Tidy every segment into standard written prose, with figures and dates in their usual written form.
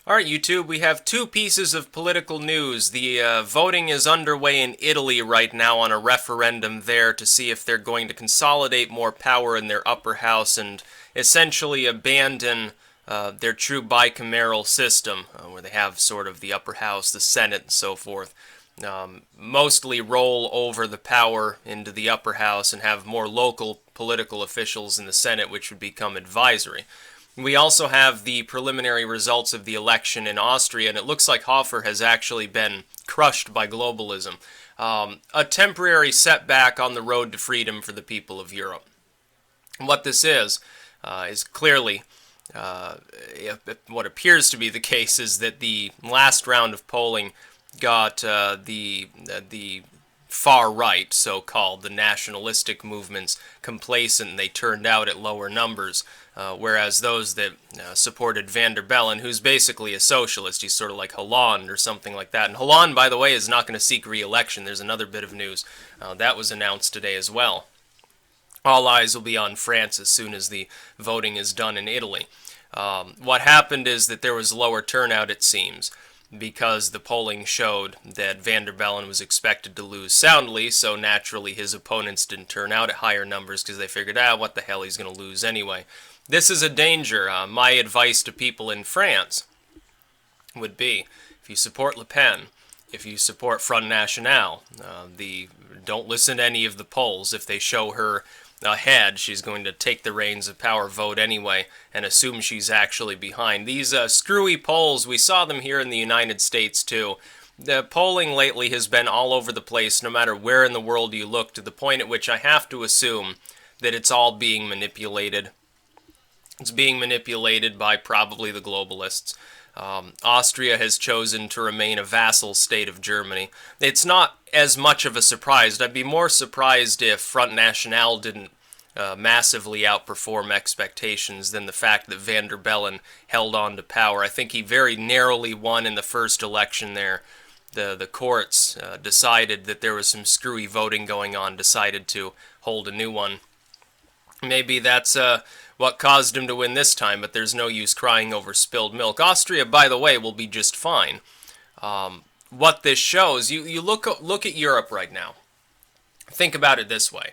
Alright, YouTube, we have two pieces of political news. The voting is underway in Italy right now on a referendum there to see if they're going to consolidate more power in their upper house and essentially abandon their true bicameral system, where they have sort of the upper house, the Senate, and so forth. Mostly roll over the power into the upper house and have more local political officials in the Senate, which would become advisory. We also have the preliminary results of the election in Austria, and it looks like Hofer has actually been crushed by globalism. A temporary setback on the road to freedom for the people of Europe. What this is clearly what appears to be the case is that the last round of polling got the far right, so-called, the nationalistic movements, complacent, and they turned out at lower numbers, whereas those that supported Van der Bellen, who's basically a socialist, he's sort of like Hollande or something like that. And Hollande, by the way, is not going to seek re-election. There's another bit of news that was announced today as well. All eyes will be on France as soon as the voting is done in Italy. What happened is that there was lower turnout, it seems, because the polling showed that Van der Bellen was expected to lose soundly, so naturally his opponents didn't turn out at higher numbers because they figured, what the hell, he's going to lose anyway. This is a danger. My advice to people in France would be, if you support Le Pen, if you support Front National, don't listen to any of the polls. If they show her ahead, she's going to take the reins of power, vote anyway, and assume she's actually behind. These screwy polls, we saw them here in the United States too. The polling lately has been all over the place, no matter where in the world you look, to the point at which I have to assume that it's all being manipulated. It's being manipulated by probably the globalists. Austria has chosen to remain a vassal state of Germany. It's not as much of a surprise. I'd be more surprised if Front National didn't massively outperform expectations than the fact that Van der Bellen held on to power. I think he very narrowly won in the first election there. The courts decided that there was some screwy voting going on, decided to hold a new one. Maybe that's what caused him to win this time, but there's no use crying over spilled milk. Austria, by the way, will be just fine. What this shows, you look at Europe right now. Think about it this way.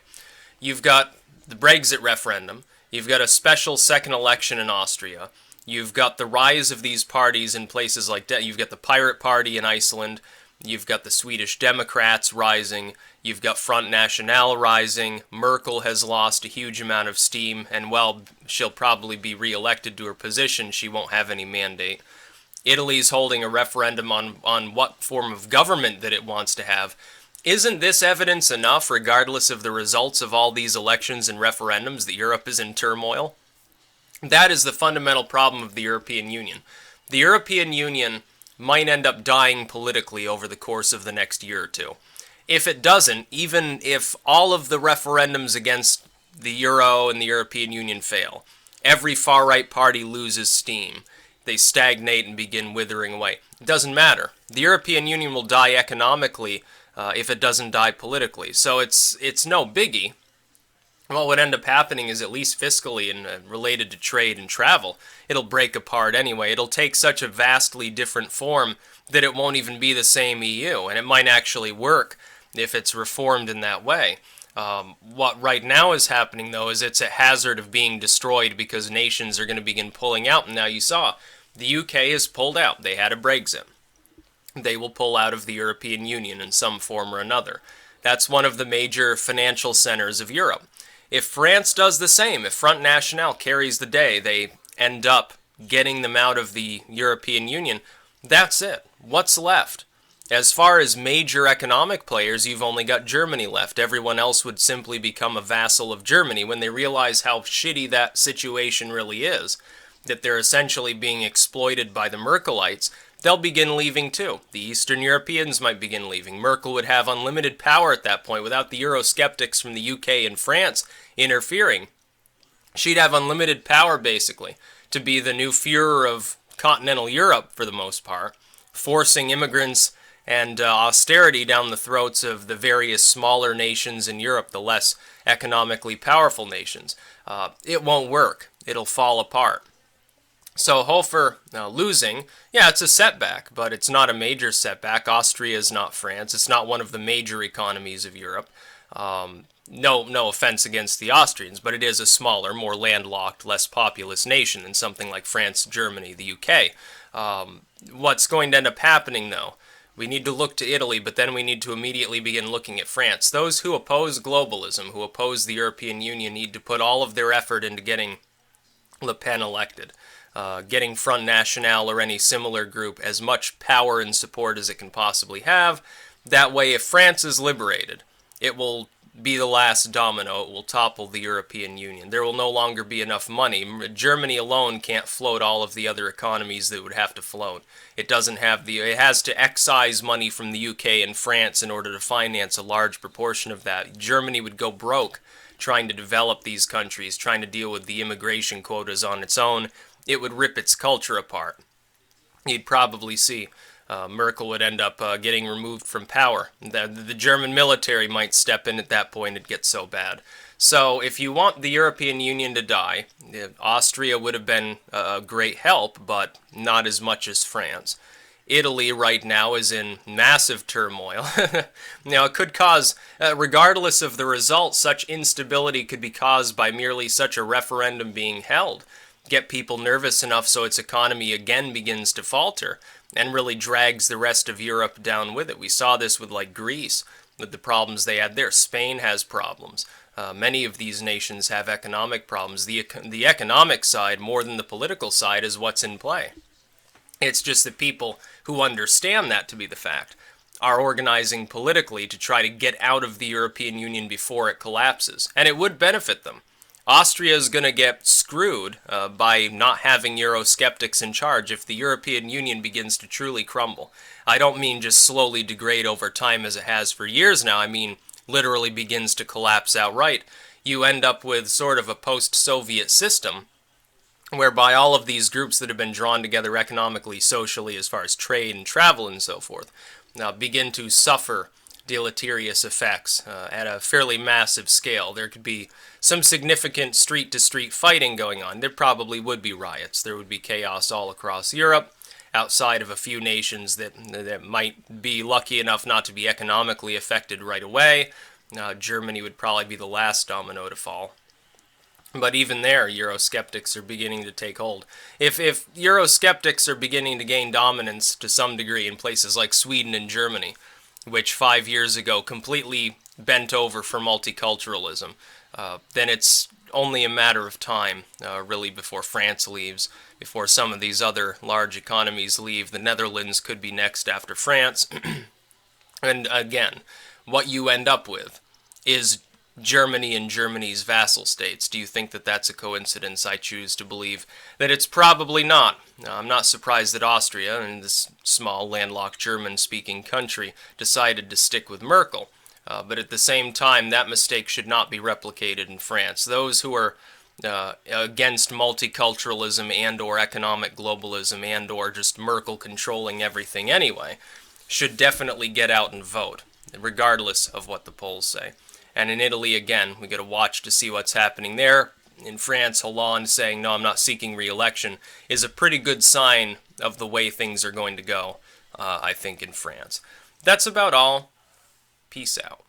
You've got the Brexit referendum. You've got a special second election in Austria. You've got the rise of these parties in places like... You've got the Pirate Party in Iceland. You've got the Swedish Democrats rising. You've got Front National rising. Merkel has lost a huge amount of steam, and well, she'll probably be re-elected to her position. She won't have any mandate. Italy's holding a referendum on what form of government that it wants to have. Isn't this evidence enough, regardless of the results of all these elections and referendums, that Europe is in turmoil? That is the fundamental problem of the European Union. The European Union might end up dying politically over the course of the next year or two. If it doesn't, even if all of the referendums against the Euro and the European Union fail, every far-right party loses steam, they stagnate and begin withering away. It doesn't matter. The European Union will die economically if it doesn't die politically. So it's no biggie. What would end up happening is, at least fiscally and related to trade and travel, it'll break apart anyway. It'll take such a vastly different form that it won't even be the same EU, and it might actually work if it's reformed in that way. What right now is happening, though, is it's at hazard of being destroyed because nations are going to begin pulling out. And now you saw, the UK has pulled out. They had a Brexit. They will pull out of the European Union in some form or another. That's one of the major financial centers of Europe. If France does the same, if Front National carries the day, they end up getting them out of the European Union, that's it. What's left? As far as major economic players, you've only got Germany left. Everyone else would simply become a vassal of Germany when they realize how shitty that situation really is, that they're essentially being exploited by the Merkelites. They'll begin leaving too. The Eastern Europeans might begin leaving. Merkel would have unlimited power at that point without the Eurosceptics from the UK and France interfering. She'd have unlimited power, basically, to be the new Führer of continental Europe for the most part, forcing immigrants and austerity down the throats of the various smaller nations in Europe, the less economically powerful nations. It won't work. It'll fall apart. So Hofer losing, yeah, it's a setback, but it's not a major setback. Austria is not France. It's not one of the major economies of Europe. No offense against the Austrians, but it is a smaller, more landlocked, less populous nation than something like France, Germany, the UK. What's going to end up happening, though? We need to look to Italy, but then we need to immediately begin looking at France. Those who oppose globalism, who oppose the European Union, need to put all of their effort into getting Le Pen elected. Getting Front National or any similar group as much power and support as it can possibly have. That way, if France is liberated, it will be the last domino. It will topple the European Union. There will no longer be enough money. Germany alone can't float all of the other economies that would have to float. It doesn't have the. It has to excise money from the UK and France in order to finance a large proportion of that. Germany would go broke trying to develop these countries, trying to deal with the immigration quotas on its own. It would rip its culture apart. You'd probably see Merkel would end up getting removed from power. The German military might step in at that point. It'd get so bad. So if you want the European Union to die, Austria would have been a great help, but not as much as France. Italy right now is in massive turmoil. Now, it could cause, regardless of the result, such instability could be caused by merely such a referendum being held. Get people nervous enough so its economy again begins to falter and really drags the rest of Europe down with it. We saw this with like Greece, with the problems they had there. Spain has problems. Many of these nations have economic problems. The economic side, more than the political side, is what's in play. It's just that people who understand that to be the fact are organizing politically to try to get out of the European Union before it collapses. And it would benefit them. Austria is going to get screwed by not having Eurosceptics in charge if the European Union begins to truly crumble. I don't mean just slowly degrade over time as it has for years now. I mean literally begins to collapse outright. You end up with sort of a post-Soviet system whereby all of these groups that have been drawn together economically, socially, as far as trade and travel and so forth, now begin to suffer deleterious effects at a fairly massive scale. There could be some significant street-to-street fighting going on. There probably would be riots. There would be chaos all across Europe, outside of a few nations that might be lucky enough not to be economically affected right away. Germany would probably be the last domino to fall. But even there, Eurosceptics are beginning to take hold. If Eurosceptics are beginning to gain dominance to some degree in places like Sweden and Germany, which 5 years ago completely bent over for multiculturalism, then it's only a matter of time, really, before France leaves, before some of these other large economies leave. The Netherlands could be next after France. And again, what you end up with is Germany and Germany's vassal states. Do you think that that's a coincidence? I choose to believe that it's probably not. I'm not surprised that Austria, and this small landlocked German-speaking country, decided to stick with Merkel. But at the same time, that mistake should not be replicated in France. Those who are against multiculturalism and or economic globalism and or just Merkel controlling everything anyway should definitely get out and vote, regardless of what the polls say. And in Italy, again, we got to watch to see what's happening there. In France, Hollande saying, no, I'm not seeking re-election, is a pretty good sign of the way things are going to go, I think, in France. That's about all. Peace out.